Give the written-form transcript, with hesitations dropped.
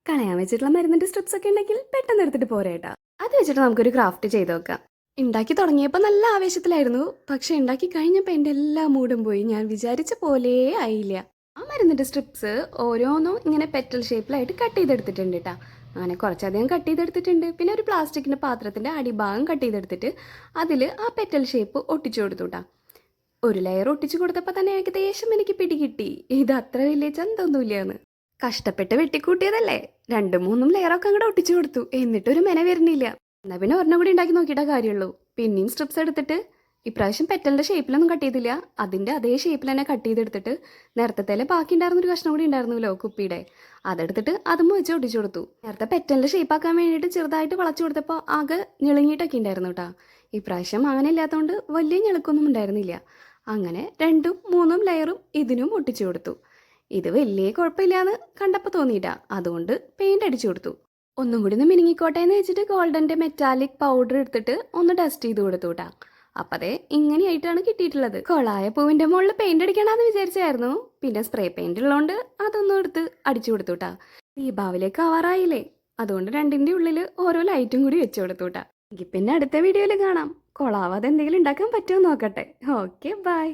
കളയാൻ വെച്ചിട്ടുള്ള മരുന്നിന്റെ സ്ട്രിപ്സ് ഒക്കെ ഉണ്ടെങ്കിൽ പെട്ടെന്ന് എടുത്തിട്ട് പോരേട്ടാ. അത് വെച്ചിട്ട് നമുക്കൊരു ക്രാഫ്റ്റ് ചെയ്ത് നോക്കാം. ഉണ്ടാക്കി തുടങ്ങിയപ്പോൾ നല്ല ആവേശത്തിലായിരുന്നു, പക്ഷെ ഉണ്ടാക്കി കഴിഞ്ഞപ്പോൾ എൻ്റെ എല്ലാ മൂഡും പോയി. ഞാൻ വിചാരിച്ച പോലെ ആയില്ല. ആ മരുന്നിന്റെ സ്ട്രിപ്സ് ഓരോന്നും ഇങ്ങനെ പെറ്റൽ ഷേപ്പിലായിട്ട് കട്ട് ചെയ്തെടുത്തിട്ടുണ്ട് കേട്ടോ. അങ്ങനെ കുറച്ചധികം കട്ട് ചെയ്തെടുത്തിട്ടുണ്ട്. പിന്നെ ഒരു പ്ലാസ്റ്റിക്കിന്റെ പാത്രത്തിന്റെ അടിഭാഗം കട്ട് ചെയ്തെടുത്തിട്ട് അതിൽ ആ പെറ്റൽ ഷേപ്പ് ഒട്ടിച്ചു കൊടുത്തു കേട്ടോ. ഒരു ലെയർ ഒട്ടിച്ചു കൊടുത്തപ്പോൾ തന്നെ ഏകദേശം എനിക്ക് പിടികിട്ടി ഇത് അത്ര വലിയ ചന്തൊന്നുമില്ലാന്ന്. കഷ്ടപ്പെട്ട് വെട്ടിക്കൂട്ടിയതല്ലേ, രണ്ടും മൂന്നും ലെയറൊക്കെ അങ്ങോട്ട് ഒട്ടിച്ചു കൊടുത്തു. എന്നിട്ടൊരു മെന വരുന്നില്ല. എന്നാൽ പിന്നെ ഒരെണ്ണം കൂടി ഉണ്ടാക്കി നോക്കിയിട്ടേ കാര്യമുള്ളൂ. പിന്നെയും സ്ട്രിപ്സ് എടുത്തിട്ട് ഇപ്രാവശ്യം പെറ്റലിന്റെ ഷേപ്പിലൊന്നും കട്ട് ചെയ്തില്ല, അതിന്റെ അതേ ഷേപ്പിൽ തന്നെ കട്ട് ചെയ്തെടുത്തിട്ട് നേരത്തെ ബാക്കി ഉണ്ടായിരുന്നൊരു കഷ്ണം കൂടി ഉണ്ടായിരുന്നല്ലോ കുപ്പിയുടെ, അതെടുത്തിട്ട് അതും വെച്ച് ഒട്ടിച്ചു കൊടുത്തു. നേരത്തെ പെറ്റലിന്റെ ഷേപ്പാക്കാൻ വേണ്ടിയിട്ട് ചെറുതായിട്ട് വളച്ചു കൊടുത്തപ്പോൾ ആകെ ഞെളുങ്ങിയിട്ടൊക്കെ ഉണ്ടായിരുന്നു കേട്ടോ. ഇപ്രാവശ്യം അങ്ങനെ ഇല്ലാത്തതുകൊണ്ട് വലിയ ഞെളുക്കൊന്നും ഉണ്ടായിരുന്നില്ല. അങ്ങനെ രണ്ടും മൂന്നും ലെയറും ഇതിനും ഒട്ടിച്ചു കൊടുത്തു. ഇത് വലിയ കുഴപ്പമില്ലാന്ന് കണ്ടപ്പോൾ തോന്നിയിട്ടാ, അതുകൊണ്ട് പെയിന്റ് അടിച്ചു കൊടുത്തു. ഒന്നും കൂടി ഒന്ന് മിനുങ്ങിക്കോട്ടെ എന്ന് വെച്ചിട്ട് ഗോൾഡന്റെ മെറ്റാലിക് പൗഡർ എടുത്തിട്ട് ഒന്ന് ഡസ്റ്റ് ചെയ്ത് കൊടുത്തു കേട്ടാ. അപ്പതേ ഇങ്ങനെയായിട്ടാണ് കിട്ടിയിട്ടുള്ളത്. കൊളായ പൂവിന്റെ മുകളിൽ പെയിന്റ് അടിക്കണമെന്ന് വിചാരിച്ചായിരുന്നു, പിന്നെ സ്പ്രേ പെയിന്റ് ഉള്ളതുകൊണ്ട് അതൊന്നും എടുത്ത് അടിച്ചു കൊടുത്തു കേട്ടാ. ദീപാവലിയൊക്കെ ആവാറായില്ലേ, അതുകൊണ്ട് രണ്ടിന്റെ ഉള്ളിൽ ഓരോ ലൈറ്റും കൂടി വെച്ചു കൊടുത്തു കേട്ടാ. എങ്കിൽ പിന്നെ അടുത്ത വീഡിയോയിൽ കാണാം. കൊളാവാതെ എന്തെങ്കിലും ഉണ്ടാക്കാൻ പറ്റുമോ നോക്കട്ടെ. Okay, by.